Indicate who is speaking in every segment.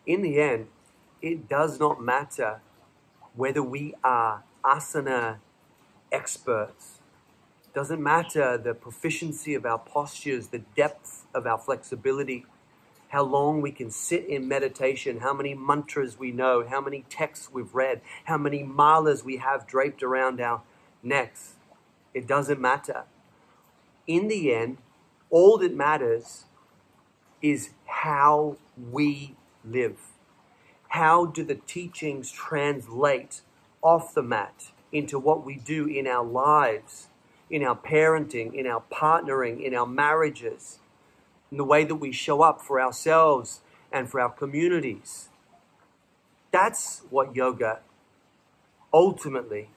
Speaker 1: in the end, it does not matter whether we are asana experts. It doesn't matter the proficiency of our postures, the depth of our flexibility, how long we can sit in meditation, how many mantras we know, how many texts we've read, how many malas we have draped around our necks. It doesn't matter. In the end, all that matters is how we live. How do the teachings translate off the mat into what we do in our lives, in our parenting, in our partnering, in our marriages, in the way that we show up for ourselves and for our communities? That's what yoga ultimately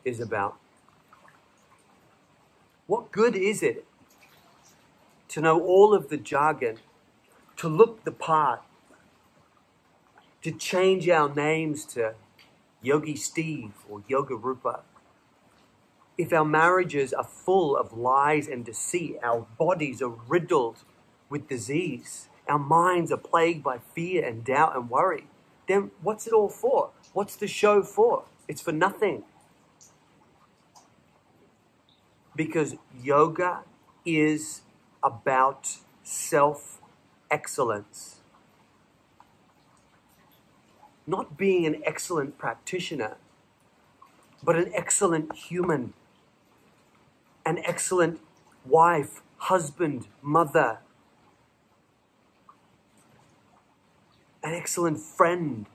Speaker 1: is about. What good is it to know all of the jargon, to look the part, to change our names to Yogi Steve or Yoga Rupa, if our marriages are full of lies and deceit, our bodies are riddled with disease, our minds are plagued by fear and doubt and worry, then what's it all for? What's the show for? It's for nothing. Because yoga is about self-excellence. Not being an excellent practitioner, but an excellent human, an excellent wife, husband, mother, an excellent friend,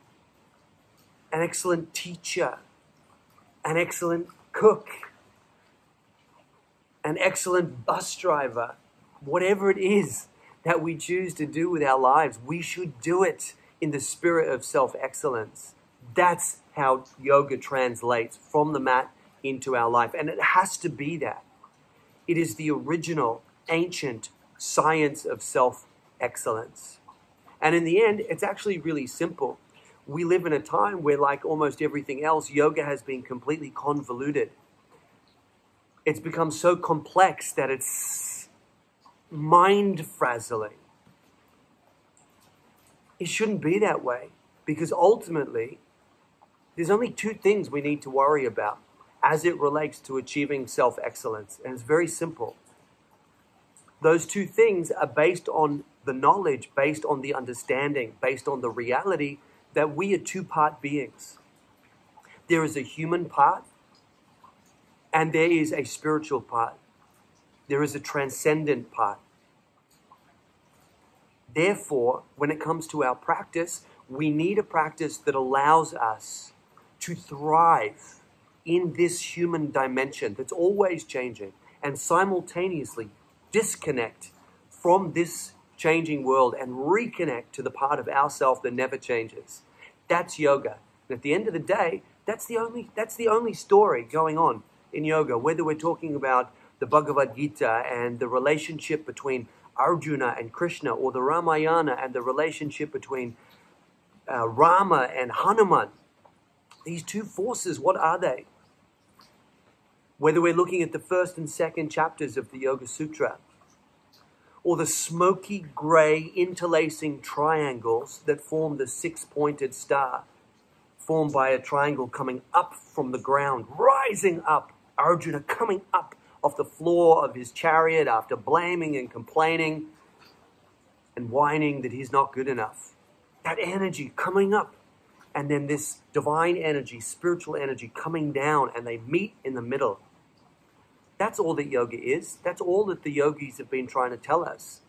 Speaker 1: an excellent teacher, an excellent cook, an excellent bus driver. Whatever it is that we choose to do with our lives, we should do it in the spirit of self-excellence. That's how yoga translates from the mat into our life. And it has to be that. It is the original, ancient science of self-excellence. And in the end, it's actually really simple. We live in a time where, like almost everything else, yoga has been completely convoluted. It's become so complex that it's mind-frazzling. It shouldn't be that way, because ultimately, there's only two things we need to worry about as it relates to achieving self-excellence, and it's very simple. Those two things are based on the knowledge, based on the understanding, based on the reality that we are two-part beings. There is a human part, and there is a spiritual part. There is a transcendent part. Therefore, when it comes to our practice, we need a practice that allows us to thrive in this human dimension that's always changing, and simultaneously disconnect from this changing world and reconnect to the part of ourself that never changes. That's yoga. And at the end of the day, that's the only story going on in yoga, whether we're talking about the Bhagavad Gita and the relationship between Arjuna and Krishna, or the Ramayana and the relationship between Rama and Hanuman. These two forces, what are they? Whether we're looking at the first and second chapters of the Yoga Sutra, or the smoky gray interlacing triangles that form the six-pointed star, formed by a triangle coming up from the ground, rising up, Arjuna coming up off the floor of his chariot after blaming and complaining and whining that he's not good enough. That energy coming up, and then this divine energy, spiritual energy coming down, and they meet in the middle. That's all that yoga is. That's all that the yogis have been trying to tell us.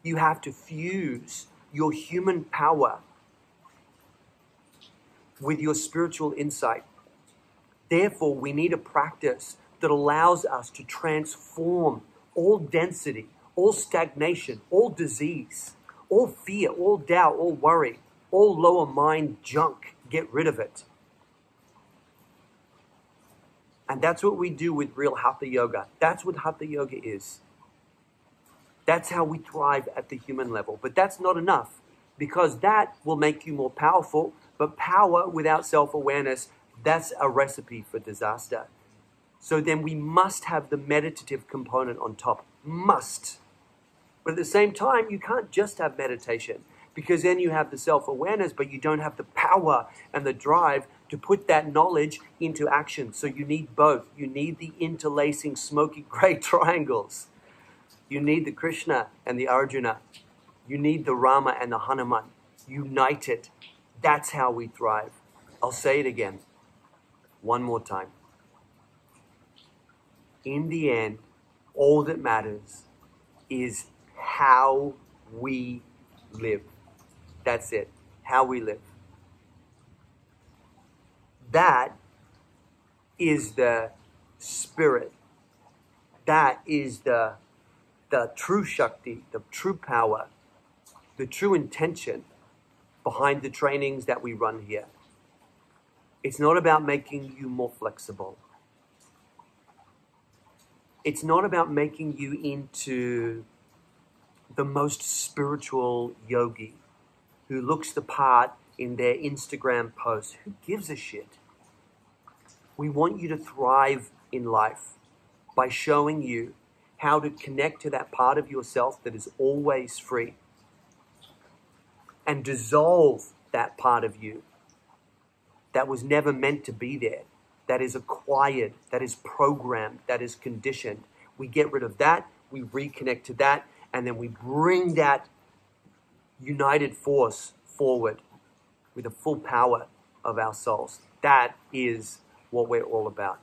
Speaker 1: You have to fuse your human power with your spiritual insight. Therefore, we need a practice that allows us to transform all density, all stagnation, all disease, all fear, all doubt, all worry, all lower mind junk. Get rid of it. And that's what we do with real Hatha yoga. That's what Hatha yoga is. That's how we thrive at the human level. But that's not enough, because that will make you more powerful. But power without self-awareness, that's a recipe for disaster. So then we must have the meditative component on top. Must. But at the same time, you can't just have meditation. because then you have the self-awareness, but you don't have the power and the drive to put that knowledge into action. So you need both. You need the interlacing smoky gray triangles. You need the Krishna and the Arjuna. You need the Rama and the Hanuman. United. That's how we thrive. I'll say it again. One more time. In the end, all that matters is how we live. That's it. How we live. That is the spirit. That is the true Shakti, the true power, the true intention behind the trainings that we run here. It's not about making you more flexible. It's not about making you into the most spiritual yogi who looks the part in their Instagram posts. Who gives a shit? We want you to thrive in life by showing you how to connect to that part of yourself that is always free and dissolve that part of you that was never meant to be there, that is acquired, that is programmed, that is conditioned. We get rid of that, we reconnect to that, and then we bring that united force forward with the full power of our souls. That is what we're all about.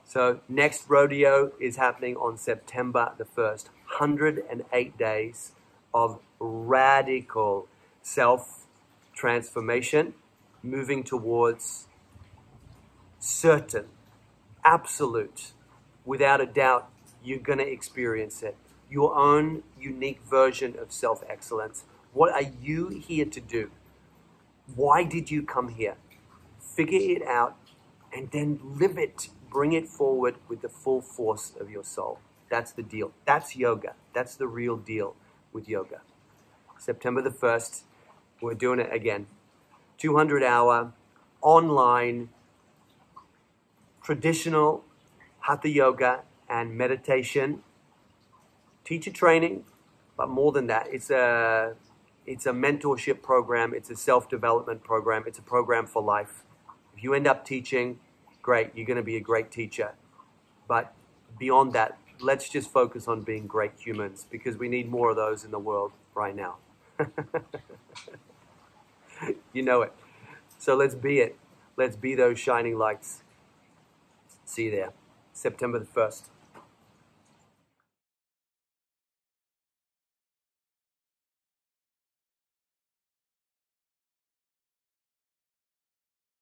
Speaker 1: So next rodeo is happening on September the 1st. 108 days of radical self-transformation, moving towards certain, absolute, without a doubt, you're going to experience it. Your own unique version of self-excellence. What are you here to do? Why did you come here? Figure it out and then live it. Bring it forward with the full force of your soul. That's the deal. That's yoga. That's the real deal with yoga. September the 1st, we're doing it again. 200-hour, online, traditional Hatha yoga and meditation. Teacher training, but more than that, it's a mentorship program. It's a self-development program. It's a program for life. If you end up teaching, great, you're going to be a great teacher. But beyond that, let's just focus on being great humans because we need more of those in the world right now. You know it. So let's be it. Let's be those shining lights. See you there. September the 1st.